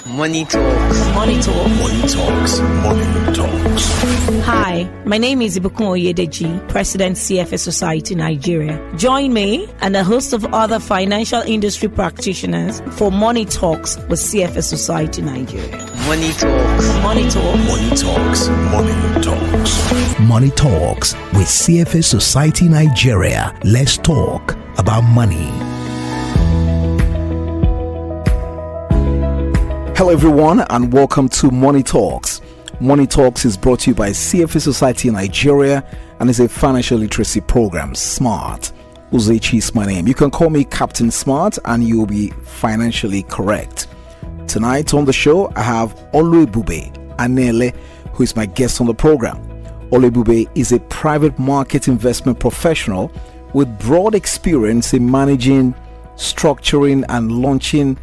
Money Talks. Money Talk. Money Talks. Money Talks. Hi, my name is Ibukun Oyedeji, President CFA Society Nigeria. Join me and a host of other financial industry practitioners for Money Talks with CFA Society Nigeria. Money Talks. Money Talk. Money Talks. Money Talks. Money Talks with CFA Society Nigeria. Let's talk about money. Hello everyone and welcome to Money Talks. Money Talks is brought to you by CFA Society Nigeria and is a financial literacy program. Smart. Uzechi is my name. You can call me Captain Smart and you'll be financially correct. Tonight on the show, I have Oluebube Anele, who is my guest on the program. Oluebube is a private market investment professional with broad experience in managing, structuring and launching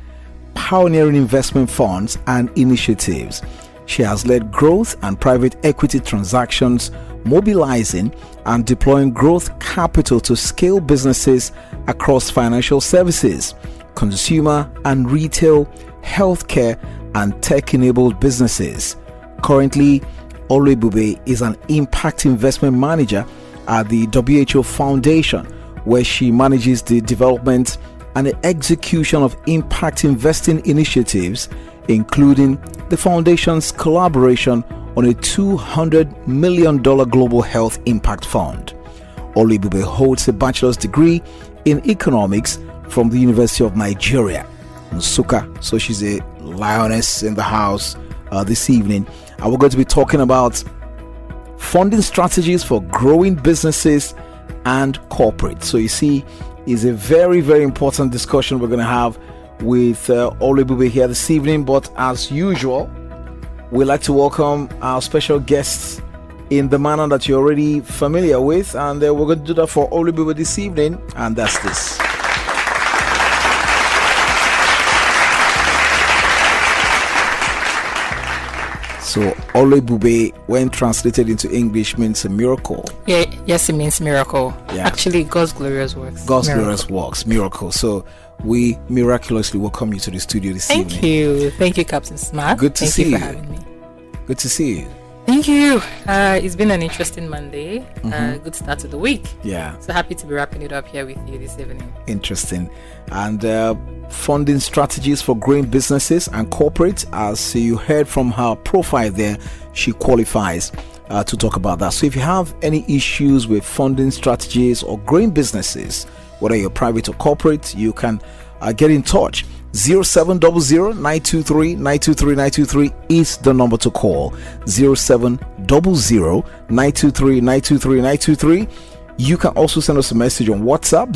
pioneering investment funds and initiatives. She has led growth and private equity transactions, mobilizing and deploying growth capital to scale businesses across financial services, consumer and retail, healthcare, and tech-enabled businesses. Currently, Oluebube is an impact investment manager at the WHO Foundation, where she manages the development and the execution of impact investing initiatives, including the foundation's collaboration on a $200 million global health impact fund. Oluebube holds a bachelor's degree in economics from the University of Nigeria, Nsukka. So she's a lioness in the house this evening. And we're going to be talking about funding strategies for growing businesses and corporate. So you see, is a very, very important discussion we're going to have with Oluebube here this evening. But as usual, we'd like to welcome our special guests in the manner that you're already familiar with. And we're going to do that for Oluebube this evening. And that's this. So Oluebube, when translated into English, means a miracle. Yes, it means miracle. Yeah. Actually, God's glorious works. God's glorious works, miracle. So we miraculously welcome you to the studio this evening. Thank you, Captain Smart. Good to see you. Thank you for having me. Good to see you. Thank you. It's been an interesting Monday. Good start to the week. Yeah. So happy to be wrapping it up here with you this evening. Interesting. And funding strategies for growing businesses and corporate. As you heard from her profile there, she qualifies to talk about that. So if you have any issues with funding strategies or growing businesses, whether you're private or corporate, you can get in touch. 0700-923-923-923 is the number to call. 0700-923-923-923. You can also send us a message on WhatsApp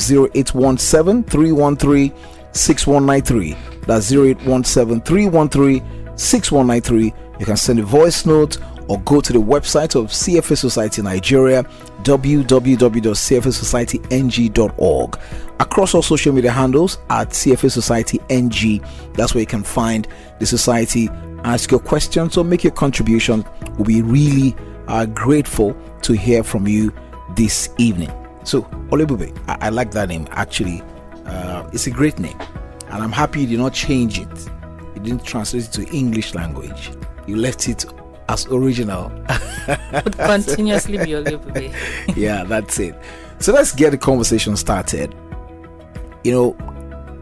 0817-313-6193. That's 0817-313-6193. You can send a voice note or go to the website of CFA Society Nigeria, www.cfasocietyng.org. Across all social media handles at CFA Society NG. That's where you can find the society. Ask your questions or make your contribution. We'll be really grateful to hear from you this evening. So Oluebube, I like that name actually. It's a great name, and I'm happy you did not change it. You didn't translate it to English language. You left it as original. Would continuously be Oluebube. Yeah, that's it. So let's get the conversation started.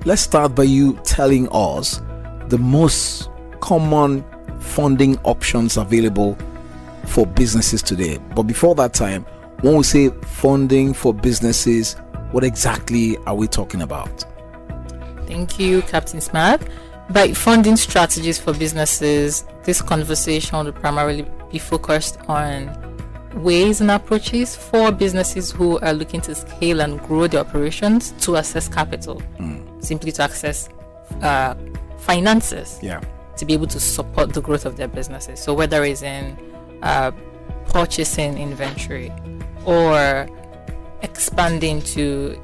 Let's start by you telling us the most common funding options available for businesses today. But before that time, when we say funding for businesses, what exactly are we talking about? Thank you, Captain Smart. By funding strategies for businesses, this conversation will primarily be focused on ways and approaches for businesses who are looking to scale and grow their operations to access capital, simply to access finances, to be able to support the growth of their businesses. So whether it's in purchasing inventory or expanding to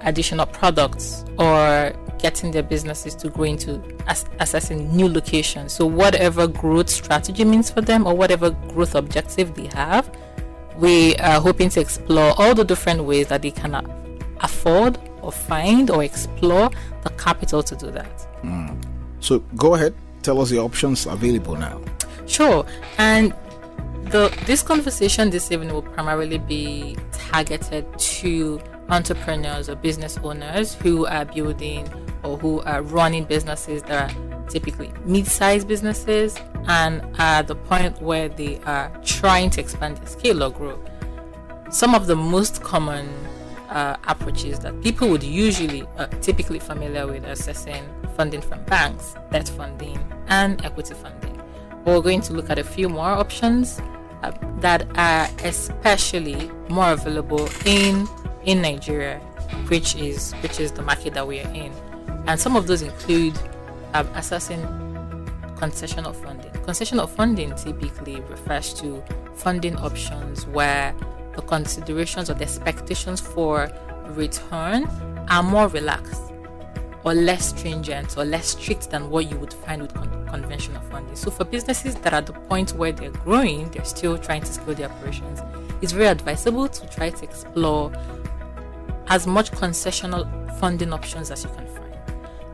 additional products or getting their businesses to grow into accessing new locations. So whatever growth strategy means for them or whatever growth objective they have, we are hoping to explore all the different ways that they can afford or find or explore the capital to do that. So go ahead, tell us the options available now. Sure. And this conversation this evening will primarily be targeted to entrepreneurs or business owners who are building or who are running businesses that are typically mid-sized businesses and are at the point where they are trying to expand their scale or grow. Some of the most common approaches that people would usually typically familiar with assessing funding from banks, debt funding, and equity funding. We're going to look at a few more options that are especially more available in Nigeria, which is the market that we are in. And some of those include assessing concessional funding. Concessional funding typically refers to funding options where the considerations or the expectations for return are more relaxed or less stringent or less strict than what you would find with conventional funding. So for businesses that are at the point where they're growing, they're still trying to scale their operations, it's very advisable to try to explore as much concessional funding options as you can find.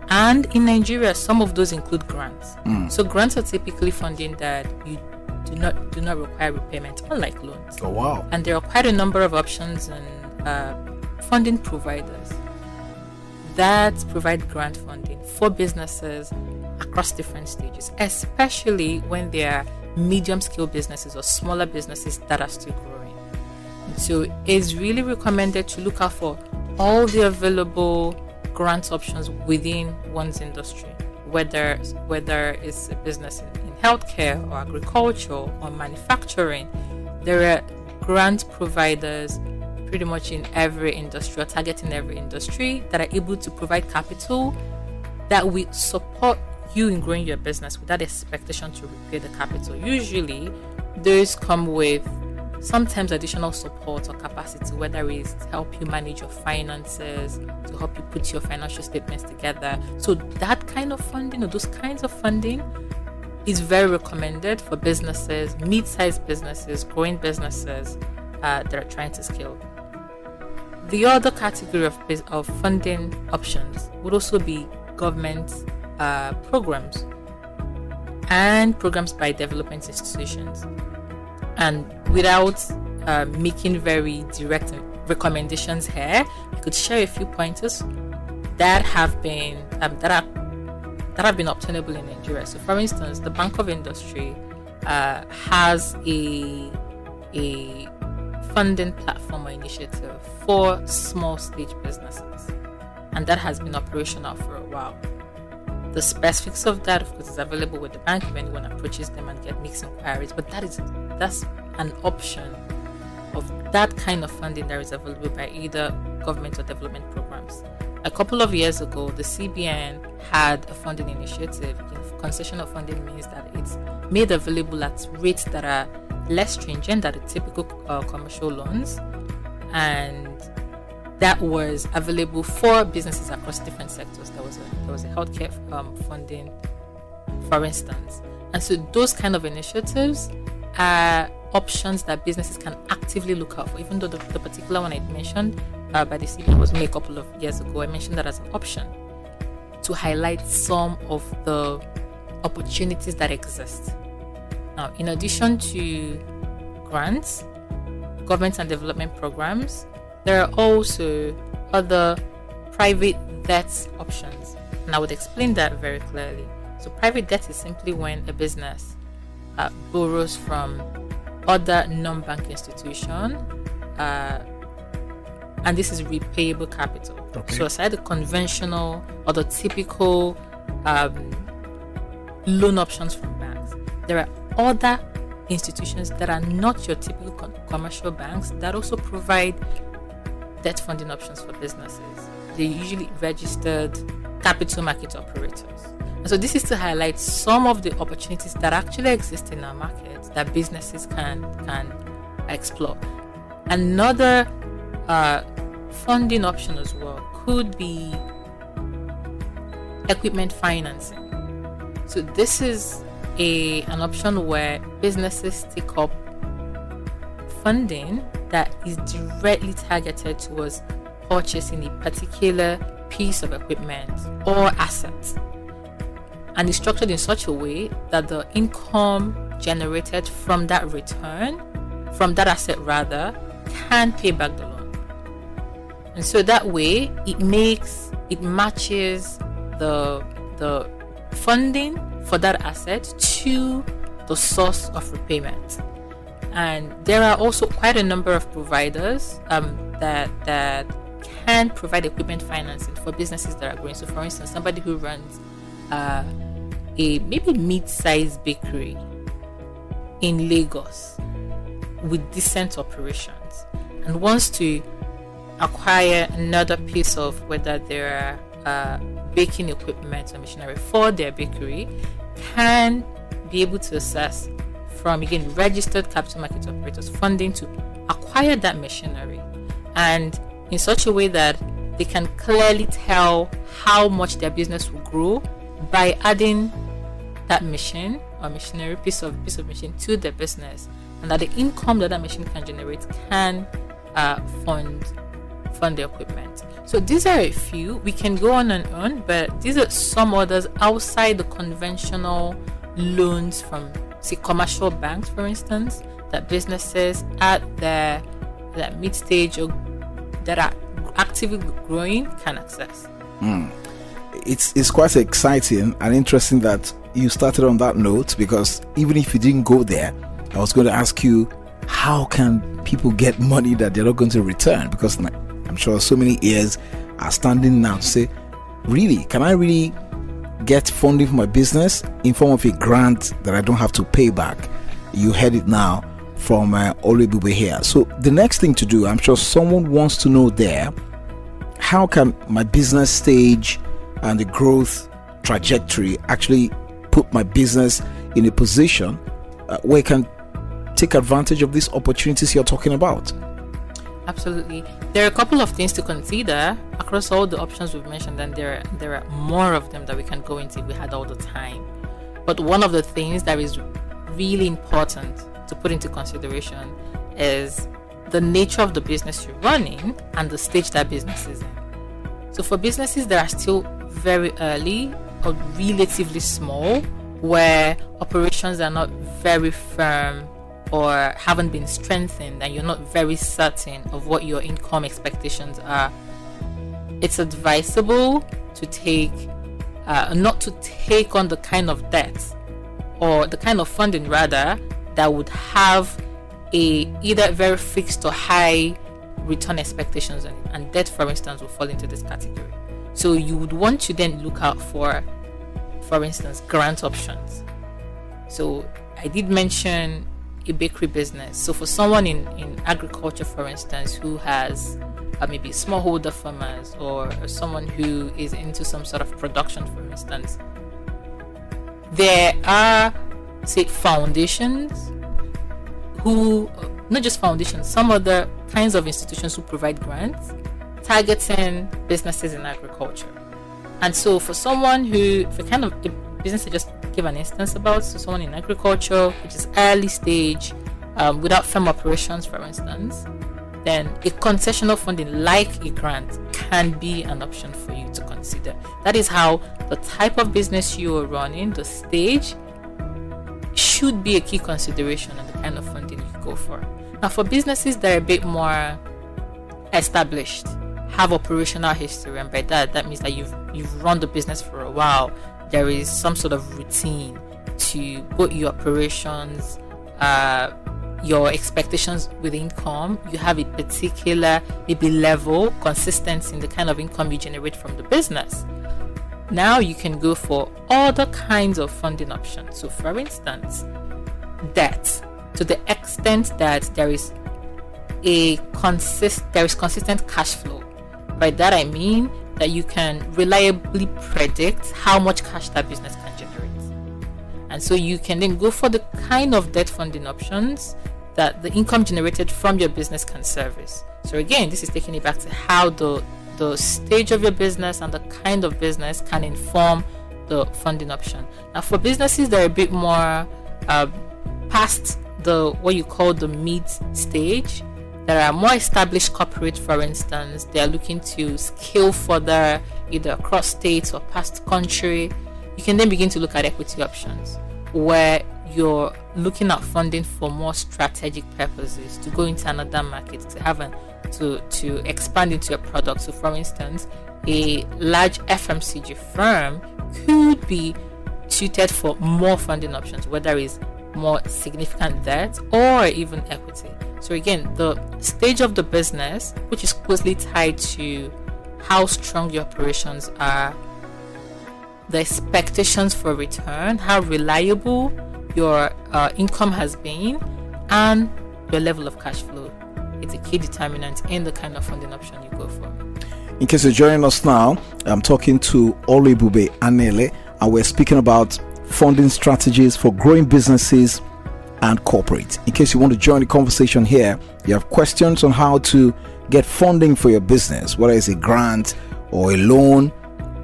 And in Nigeria, some of those include grants. So grants are typically funding that you do not require repayment, unlike loans. Oh wow! And there are quite a number of options and funding providers that provide grant funding for businesses across different stages, especially when they are medium-scale businesses or smaller businesses that are still growing. So it's really recommended to look out for all the available grant options within one's industry, whether it's a business in healthcare or agriculture or manufacturing. There are grant providers pretty much in every industry or targeting every industry that are able to provide capital that will support you in growing your business without expectation to repay the capital. Usually those come with sometimes additional support or capacity, whether it's to help you manage your finances, to help you put your financial statements together. So that kind of funding or those kinds of funding is very recommended for businesses, mid-sized businesses, growing businesses that are trying to scale. The other category of funding options would also be government programs and programs by development institutions. And without making very direct recommendations here, I could share a few pointers that have been obtainable in Nigeria. So, for instance, the Bank of Industry has a funding platform or initiative for small stage businesses, and that has been operational for a while. The specifics of that, of course, is available with the bank if anyone approaches them and makes inquiries. But that's an option of that kind of funding that is available by either government or development programs. A couple of years ago, the CBN had a funding initiative. Concessional funding means that it's made available at rates that are less stringent than the typical commercial loans, and that was available for businesses across different sectors. There was a healthcare funding, for instance. And so those kind of initiatives are options that businesses can actively look out for. Even though the particular one I mentioned by the CBN was made a couple of years ago, I mentioned that as an option to highlight some of the opportunities that exist. Now, in addition to grants, government and development programs, there are also other private debt options. And I would explain that very clearly. So private debt is simply when a business borrows from other non-bank institution, and this is repayable capital. Okay. So aside the conventional or the typical loan options from banks, there are other institutions that are not your typical commercial banks that also provide debt funding options for businesses. They're usually registered capital market operators. And so this is to highlight some of the opportunities that actually exist in our market that businesses can explore. Another funding option as well could be equipment financing. So this is an option where businesses take up funding that is directly targeted towards purchasing a particular piece of equipment or asset. and is structured in such a way that the income generated from that return, from that asset rather, can pay back the loan. And so that way it matches the funding for that asset to the source of repayment. And there are also quite a number of providers that can provide equipment financing for businesses that are growing. So for instance, somebody who runs a maybe mid-sized bakery in Lagos with decent operations and wants to acquire another piece of whether there are baking equipment or machinery for their bakery, can be able to access from, again, registered capital market operators funding to acquire that machinery, and in such a way that they can clearly tell how much their business will grow by adding that machine or machinery, piece of machine to their business, and that the income that machine can generate can fund the equipment. So these are a few. We can go on and on, but these are some others outside the conventional loans from, say, commercial banks, for instance, that businesses at that mid-stage or that are actively growing can access. It's quite exciting and interesting that you started on that note, because even if you didn't go there, I was going to ask you, how can people get money that they're not going to return? Because I'm sure so many ears are standing now to say, really, can I really get funding for my business in form of a grant that I don't have to pay back? You heard it now from Oluebube here. So the next thing to do, I'm sure someone wants to know there, how can my business stage and the growth trajectory actually put my business in a position where it can take advantage of these opportunities you're talking about? Absolutely. There are a couple of things to consider across all the options we've mentioned, and there are more of them that we can go into if we had all the time. But one of the things that is really important to put into consideration is the nature of the business you're running and the stage that business is in. So for businesses that are still very early or relatively small, where operations are not very firm or haven't been strengthened and you're not very certain of what your income expectations are, it's advisable to take not to take on the kind of debt or the kind of funding rather that would have either very fixed or high return expectations on it. And debt, for instance, will fall into this category. So you would want to then look out for instance, grant options. So I did mention a bakery business. So for someone in agriculture, for instance, who has maybe smallholder farmers or someone who is into some sort of production, for instance, there are, say, foundations who, not just foundations, some other kinds of institutions who provide grants targeting businesses in agriculture. And so for someone who, for kind of a business I just give an instance about, so someone in agriculture, which is early stage, without firm operations, for instance, then a concessional funding like a grant can be an option for you to consider. That is how the type of business you are running, the stage, should be a key consideration and the kind of funding you go for. Now, for businesses that are a bit more established, have operational history, and by that means that you've run the business for a while, there is some sort of routine to both your operations, your expectations with income. You have a particular maybe level, consistency in the kind of income you generate from the business. Now you can go for other kinds of funding options. So for instance, debt, to the extent that there is consistent cash flow. By that I mean that you can reliably predict how much cash that business can generate. And so you can then go for the kind of debt funding options that the income generated from your business can service. So again, this is taking it back to how the stage of your business and the kind of business can inform the funding option. Now for businesses that are a bit more past what you call the mid stage, there are more established corporate, for instance, they are looking to scale further either across states or past country. You can then begin to look at equity options, where you're looking at funding for more strategic purposes, to go into another market, to expand into a product. So, for instance, a large FMCG firm could be suited for more funding options, whether it's more significant debt or even equity. So again, the stage of the business, which is closely tied to how strong your operations are, the expectations for return, how reliable your income has been, and your level of cash flow. It's a key determinant in the kind of funding option you go for. In case you're joining us now, I'm talking to Oluebube Anele, and we're speaking about funding strategies for growing businesses and corporate. In case you want to join the conversation here, you have questions on how to get funding for your business, whether it's a grant or a loan,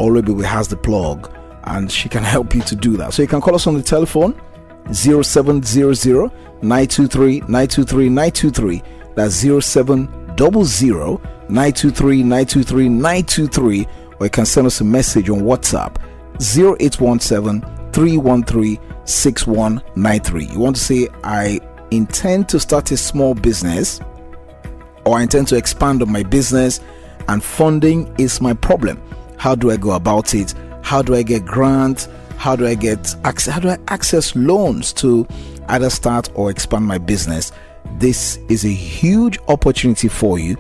Oluebube has the plug and she can help you to do that. So you can call us on the telephone 0700 923 923 923. That's 0700 923 923 923, or you can send us a message on WhatsApp 0817 313 6193. You want to say, I intend to start a small business, or I intend to expand on my business and funding is my problem. How do I go about it? How do I get grants? How do I access loans to either start or expand my business? This is a huge opportunity for you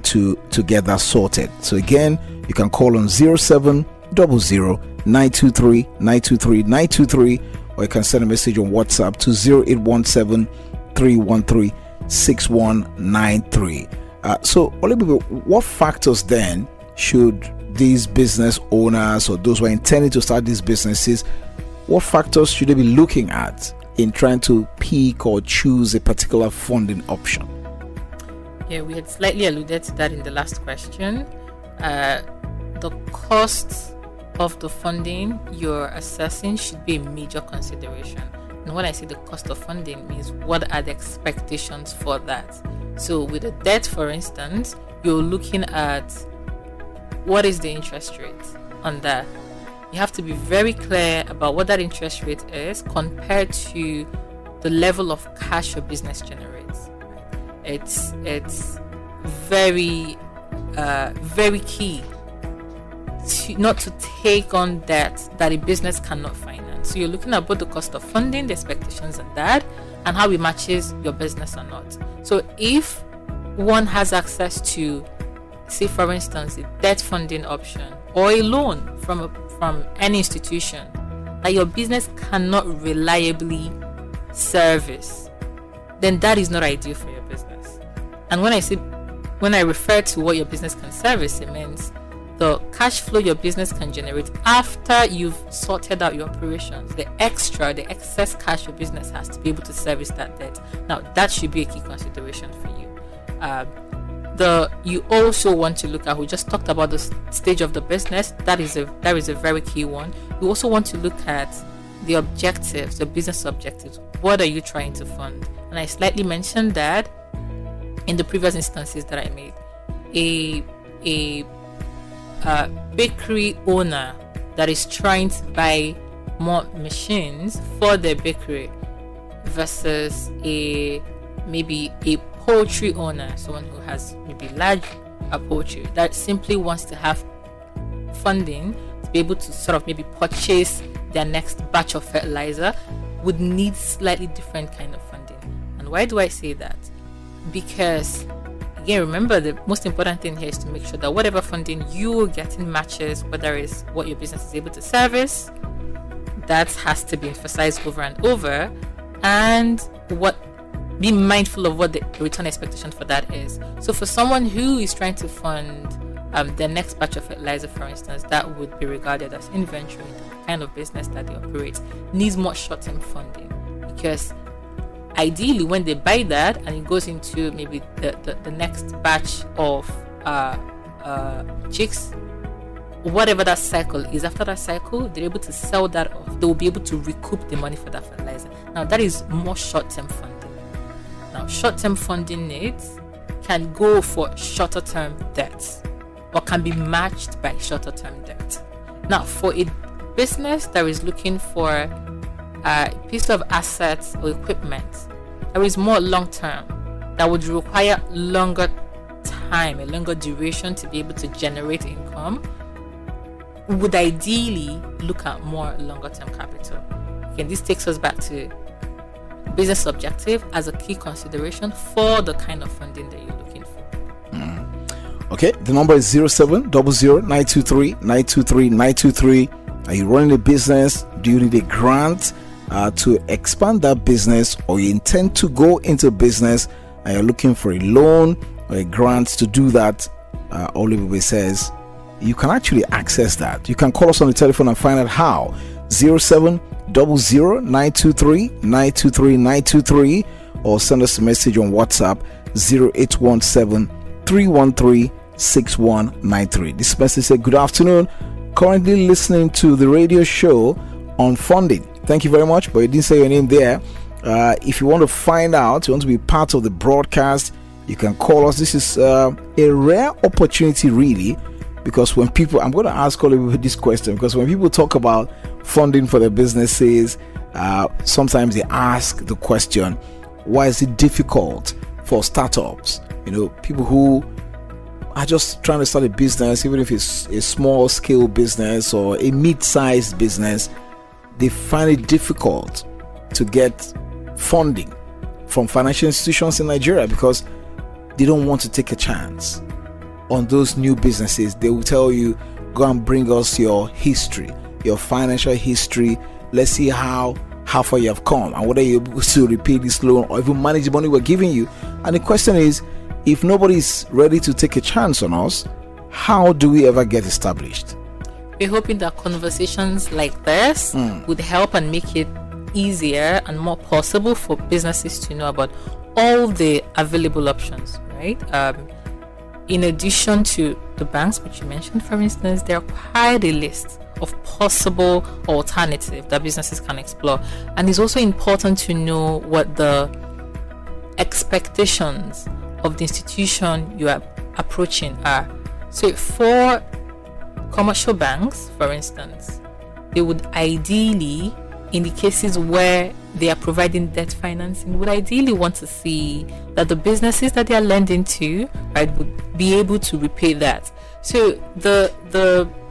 to get that sorted. So again, you can call on 0700 923 923 923, or you can send a message on WhatsApp to 0817 313 6193. So Oluebube, what factors then should these business owners or those who are intending to start these businesses, what factors should they be looking at in trying to pick or choose a particular funding option? Yeah, we had slightly alluded to that in the last question. The cost of the funding you're assessing should be a major consideration. And when I say the cost of funding, means what are the expectations for that? So with a debt, for instance, you're looking at what is the interest rate on that. You have to be very clear about what that interest rate is compared to the level of cash your business generates. It's very key not to take on debt that a business cannot finance. So you're looking at both the cost of funding, the expectations on that, and how it matches your business or not. So if one has access to, say for instance, a debt funding option or a loan from any institution that your business cannot reliably service, then that is not ideal for your business. And when I refer to what your business can service, it means the cash flow your business can generate after you've sorted out your operations, the excess cash your business has to be able to service that debt. Now, that should be a key consideration for you. You also want to look at, we just talked about the stage of the business. That is a very key one. You also want to look at the objectives, the business objectives. What are you trying to fund? And I slightly mentioned that in the previous instances that I made. A bakery owner that is trying to buy more machines for their bakery versus maybe a poultry owner, someone who has maybe large poultry, that simply wants to have funding to be able to sort of maybe purchase their next batch of fertilizer, would need slightly different kind of funding. And why do I say that? Because again, remember, the most important thing here is to make sure that whatever funding you're getting matches whether it's what your business is able to service. That has to be emphasized over and over, and be mindful of what the return expectation for that is. So for someone who is trying to fund their next batch of fertilizer, for instance, that would be regarded as inventory. The kind of business that they operate needs more short-term funding, because ideally when they buy that and it goes into maybe the next batch of chicks, whatever that cycle is, after that cycle they're able to sell that off. They will be able to recoup the money for that fertilizer. Now that is more short-term funding. Now short-term funding needs can go for shorter term debt or can be matched by shorter term debt. Now for a business that is looking for a piece of assets or equipment that is more long-term, that would require longer time, a longer duration to be able to generate income, would ideally look at more longer-term capital. Again, this takes us back to business objective as a key consideration for the kind of funding that you're looking for. Okay, the number is 0700-923-923-923. Are you running a business? Do you need a grant to expand that business, or you intend to go into business and you're looking for a loan or a grant to do that? Oluebube says you can actually access that. You can call us on the telephone and find out how. 0700-923-923-923, or send us a message on WhatsApp 0817-313-6193. This message said, good afternoon, currently listening to the radio show on funding. Thank you very much, but you didn't say your name there. If you want to find out, you want to be part of the broadcast, you can call us. This is a rare opportunity, really, because when people, I'm going to ask Oluebube this question, because when people talk about funding for their businesses, sometimes they ask the question, why is it difficult for startups? People who are just trying to start a business, even if it's a small scale business or a mid-sized business, they find it difficult to get funding from financial institutions in Nigeria because they don't want to take a chance on those new businesses. They will tell you, go and bring us your history, your financial history. Let's see how far you have come and whether you're able to repay this loan or even manage the money we're giving you. And the question is, if nobody's ready to take a chance on us, how do we ever get established? We're hoping that conversations like this would help and make it easier and more possible for businesses to know about all the available options, right? In addition to the banks, which you mentioned, for instance, there are quite a list of possible alternatives that businesses can explore. And it's also important to know what the expectations of the institution you are approaching are. So for commercial banks, for instance, they would ideally, in the cases where they are providing debt financing, would ideally want to see that the businesses that they are lending to, right, would be able to repay that. So the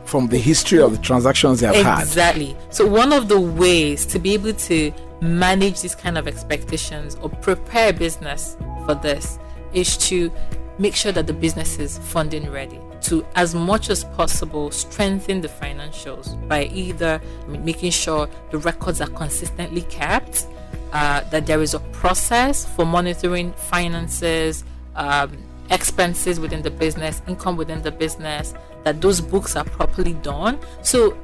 from the history of the transactions they have had. Exactly. So one of the ways to be able to manage these kind of expectations or prepare business for this is to make sure that the business is funding ready, to as much as possible strengthen the financials by either making sure the records are consistently kept, that there is a process for monitoring finances, expenses within the business, income within the business, that those books are properly done. So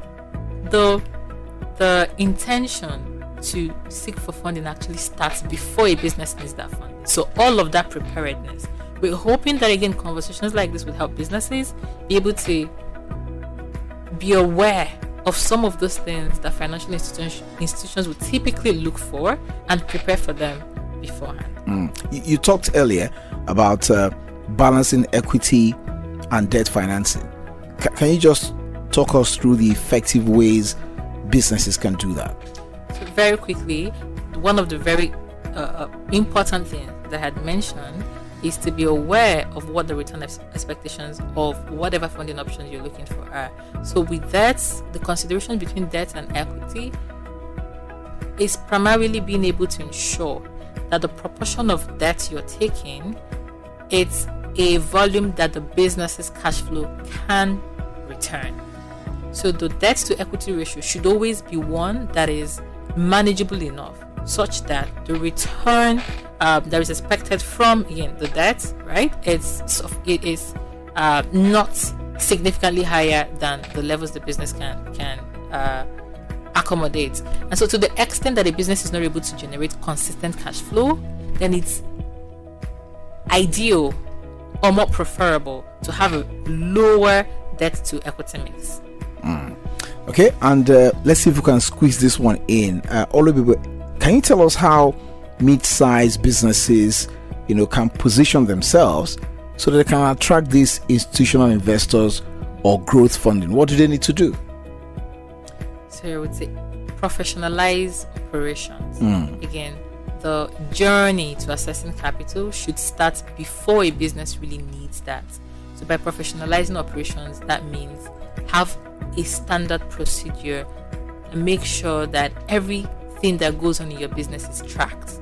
the intention to seek for funding actually starts before a business needs that funding. So all of that preparedness. We're hoping that, again, conversations like this will help businesses be able to be aware of some of those things that financial institutions would typically look for and prepare for them beforehand. You talked earlier about balancing equity and debt financing. Can you just talk us through the effective ways businesses can do that? So very quickly, one of the very important things that I had mentioned is to be aware of what the return expectations of whatever funding options you're looking for are. So with that, the consideration between debt and equity is primarily being able to ensure that the proportion of debt you're taking, it's a volume that the business's cash flow can return. So the debt to equity ratio should always be one that is manageable enough, such that the return that is expected from, again, the debt, right, it is not significantly higher than the levels the business can accommodate. And so to the extent that a business is not able to generate consistent cash flow, then it's ideal or more preferable to have a lower debt to equity mix. Okay, and let's see if we can squeeze this one in. Oluebube, can you tell us how mid-sized businesses, can position themselves so that they can attract these institutional investors or growth funding? What do they need to do? So I would say professionalize operations. Again, the journey to accessing capital should start before a business really needs that. So by professionalizing operations, that means have a standard procedure and make sure that everything that goes on in your business is tracked,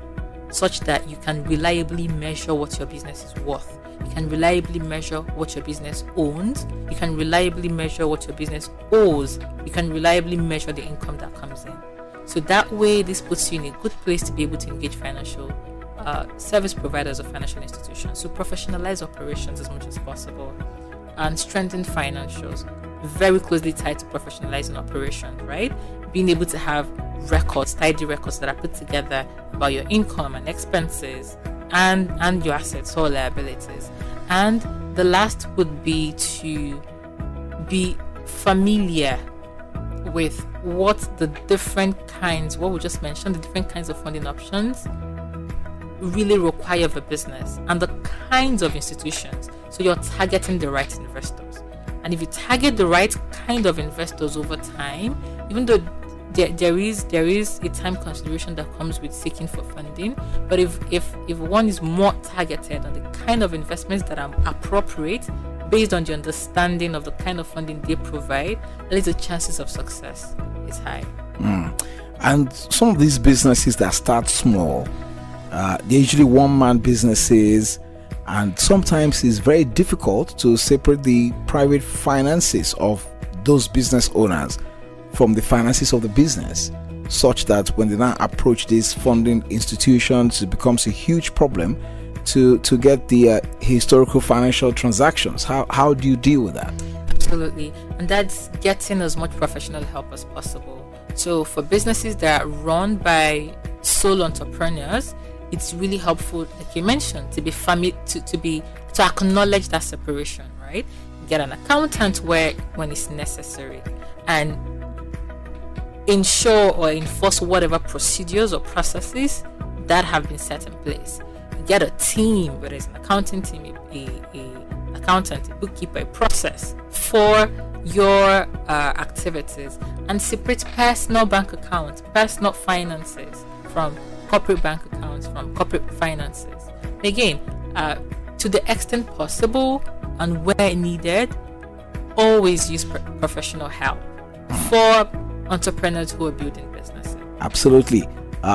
such that you can reliably measure what your business is worth. You can reliably measure what your business owns. You can reliably measure what your business owes. You can reliably measure the income that comes in. So that way, this puts you in a good place to be able to engage financial service providers or financial institutions. So professionalize operations as much as possible and strengthen financials. Very closely tied to professionalizing operations, right? Being able to have records, tidy records that are put together about your income and expenses and your assets or liabilities. And the last would be to be familiar with what the different kinds, what we just mentioned, the different kinds of funding options really require of a business and the kinds of institutions. So you're targeting the right investors. And if you target the right kind of investors over time, even though there is a time consideration that comes with seeking for funding, but if one is more targeted on the kind of investments that are appropriate based on the understanding of the kind of funding they provide, at least the chances of success is high. And some of these businesses that start small, they're usually one-man businesses, and sometimes it's very difficult to separate the private finances of those business owners from the finances of the business, such that when they now approach these funding institutions, it becomes a huge problem to get the historical financial transactions. How do you deal with that? Absolutely. And that's getting as much professional help as possible. So for businesses that are run by sole entrepreneurs, it's really helpful, like you mentioned, to be to acknowledge that separation, right? Get an accountant when it's necessary, and ensure or enforce whatever procedures or processes that have been set in place. Get a team, whether it's an accounting team, a accountant, a bookkeeper, a process for your activities, and separate personal bank accounts, personal finances from corporate bank accounts, from corporate finances. Again, to the extent possible and where needed, always use professional help for entrepreneurs who are building businesses. Absolutely.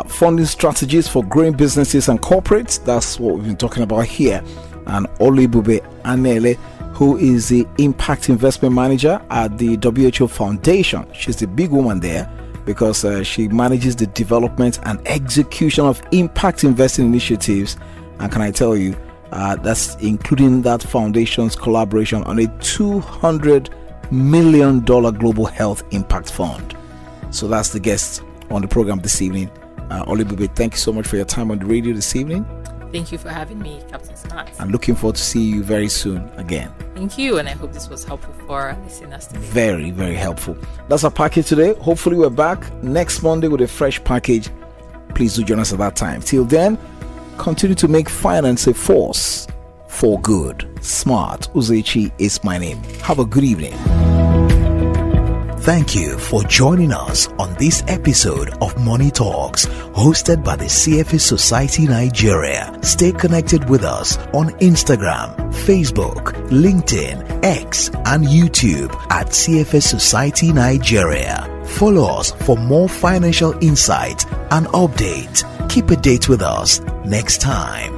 Funding strategies for growing businesses and corporates, that's what we've been talking about here. And Oluebube Anele, who is the Impact Investment Manager at the WHO Foundation. She's the big woman there because she manages the development and execution of impact investing initiatives. And can I tell you, that's including that foundation's collaboration on a $200 million global health impact fund. So that's the guest on the program this evening. Oluebube, thank you so much for your time on the radio this evening. Thank you for having me, Captain Smart. I'm looking forward to see you very soon again. Thank you, and I hope this was helpful for our listeners today. Very, very helpful. That's our package today. Hopefully we're back next Monday with a fresh package. Please do join us at that time. Till then, continue to make finance a force for good. Smart Uzechi is my name. Have a good evening. Thank you for joining us on this episode of Money Talks, hosted by the CFA Society Nigeria. Stay connected with us on Instagram, Facebook, LinkedIn, X, and YouTube at CFA Society Nigeria. Follow us for more financial insight and updates. Keep a date with us next time.